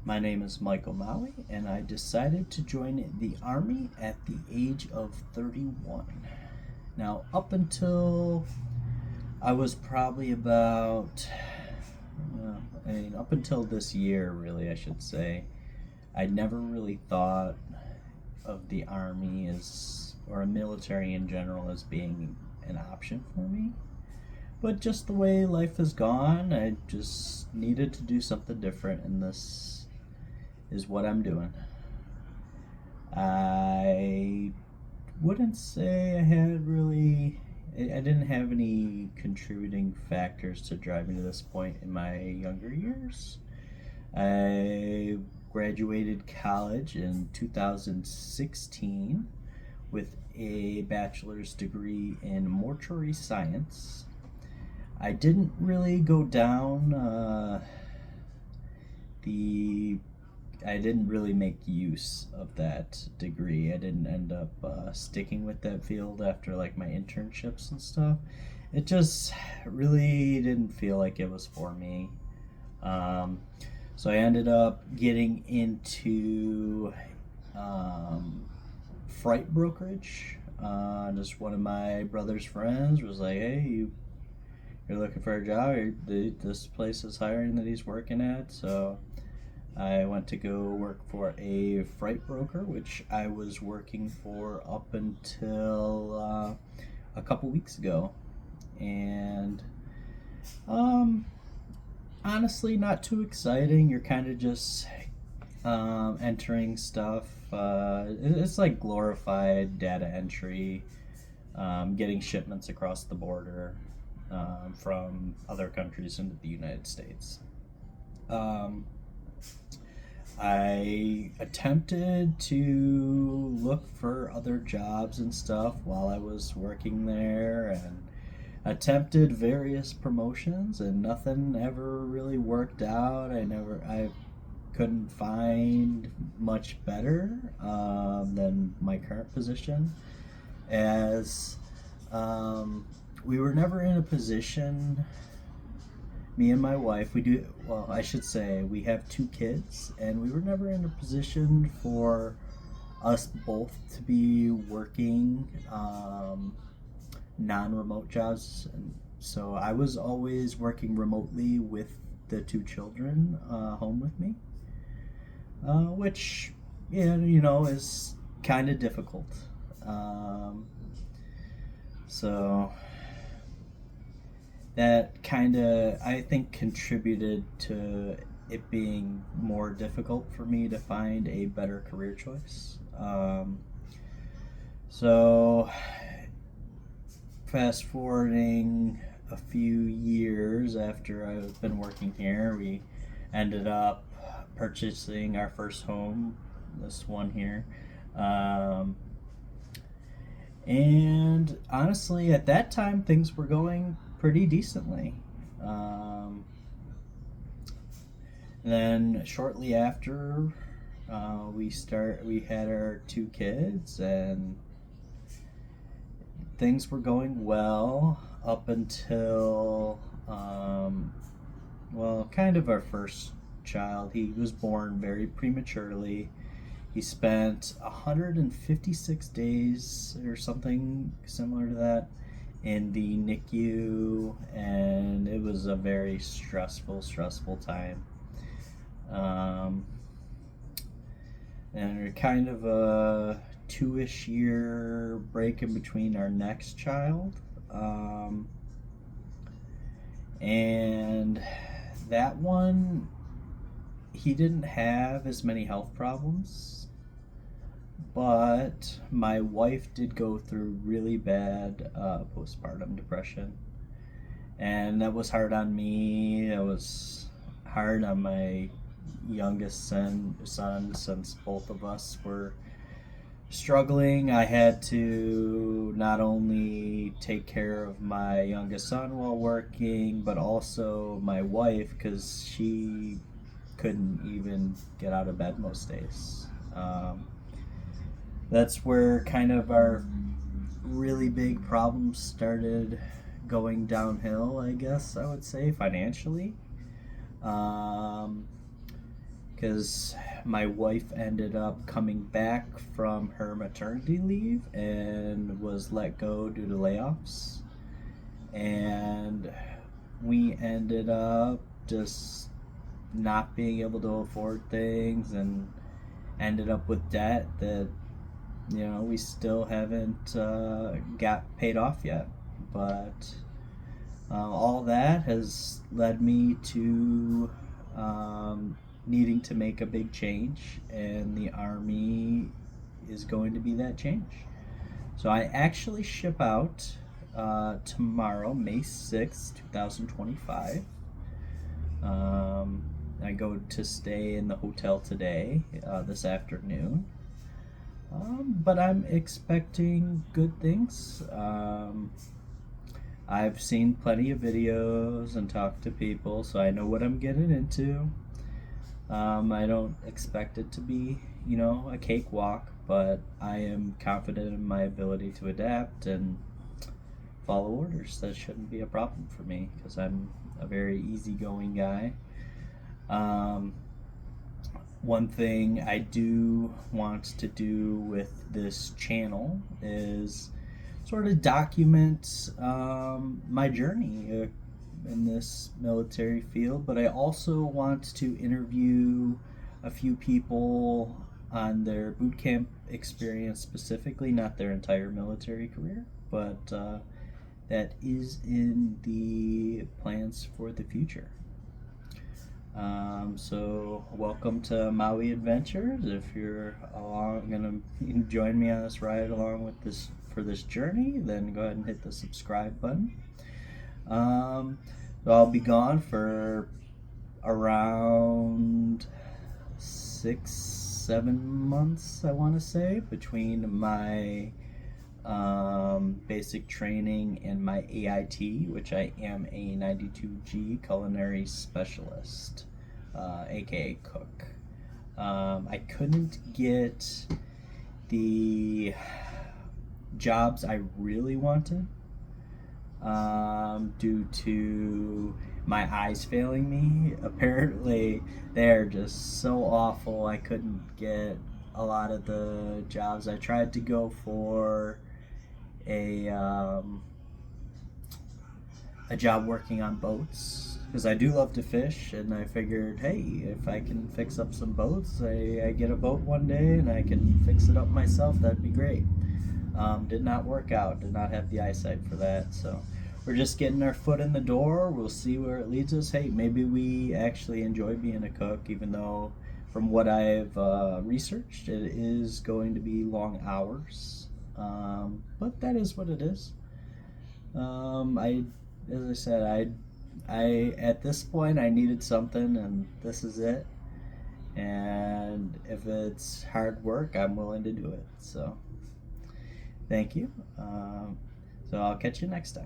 My name is Michael Maui, and I decided to join the Army at the age of 31. Now, up until I was probably about, up until this year, really, I should say, I never really thought of the Army as, or a military in general, as being an option for me. But just the way life has gone, I just needed to do something different, and this is what I'm doing. I wouldn't say I had really. I didn't have any contributing factors to drive me to this point in my younger years. I graduated college in 2016 with a bachelor's degree in mortuary science. I didn't really go down the I didn't really make use of that degree. I didn't end up sticking with that field after like my internships and stuff. It just really didn't feel like it was for me. Um, so I ended up getting into freight brokerage. Just one of my brother's friends was like, "Hey, you're looking for a job? This place is hiring that he's working at." So I went to go work for a freight broker, which I was working for up until a couple weeks ago. And um, honestly, not too exciting. You're kind of just entering stuff. It's like glorified data entry, getting shipments across the border from other countries into the United States. Um, I attempted to look for other jobs and stuff while I was working there and attempted various promotions and nothing ever really worked out. I couldn't find much better than my current position as we were never in a position, me and my wife, we do, well, I should say, we have two kids, and we were never in a position for us both to be working non remote jobs. And so I was always working remotely with the two children home with me, which, yeah, is kind of difficult. Um, so that kind of, I think, contributed to it being more difficult for me to find a better career choice. So fast forwarding a few years after I've been working here, we ended up purchasing our first home, this one here. Um, and honestly, at that time, things were going pretty decently. Um, then shortly after, we had our two kids, and things were going well up until kind of our first child. He was born very prematurely. He spent 156 days or something similar to that in the NICU, and it was a very stressful time. Um, and kind of a 2-ish year break in between our next child. And that one, he didn't have as many health problems, but my wife did go through really bad postpartum depression, and that was hard on me. It was hard on my youngest son since both of us were struggling. I had to not only take care of my youngest son while working, but also my wife, because she couldn't even get out of bed most days. That's where kind of our really big problems started going downhill, I guess I would say, financially. Because because my wife ended up coming back from her maternity leave and was let go due to layoffs. And we ended up just not being able to afford things and ended up with debt that, we still haven't got paid off yet. But all that has led me to needing to make a big change, and the Army is going to be that change. So I actually ship out tomorrow, May 6th, 2025. I go to stay in the hotel today, this afternoon. But I'm expecting good things. I've seen plenty of videos and talked to people, so I know what I'm getting into. I don't expect it to be, a cakewalk, but I am confident in my ability to adapt and follow orders. That shouldn't be a problem for me because I'm a very easygoing guy. One thing I do want to do with this channel is sort of document my journey in this military field, but I also want to interview a few people on their boot camp experience specifically, not their entire military career, but that is in the plans for the future. So welcome to Maui Adventures. If you're gonna join me on this ride along with this for this journey, then go ahead and hit the subscribe button. So I'll be gone for around 6-7 months, I want to say, between my basic training and my AIT, which I am a 92G Culinary Specialist, aka cook. I couldn't get the jobs I really wanted due to my eyes failing me. Apparently they're just so awful. I couldn't get a lot of the jobs. I tried to go for a job working on boats because I do love to fish, and I figured, hey, if I can fix up some boats, I get a boat one day and I can fix it up myself, that'd be great. Did not work out, did not have the eyesight for that, so we're just getting our foot in the door. We'll see where it leads us. Hey, maybe we actually enjoy being a cook, even though from what I've researched, it is going to be long hours. But that is what it is. As I said, I at this point I needed something, and this is it. And if it's hard work, I'm willing to do it. So, thank you. So I'll catch you next time.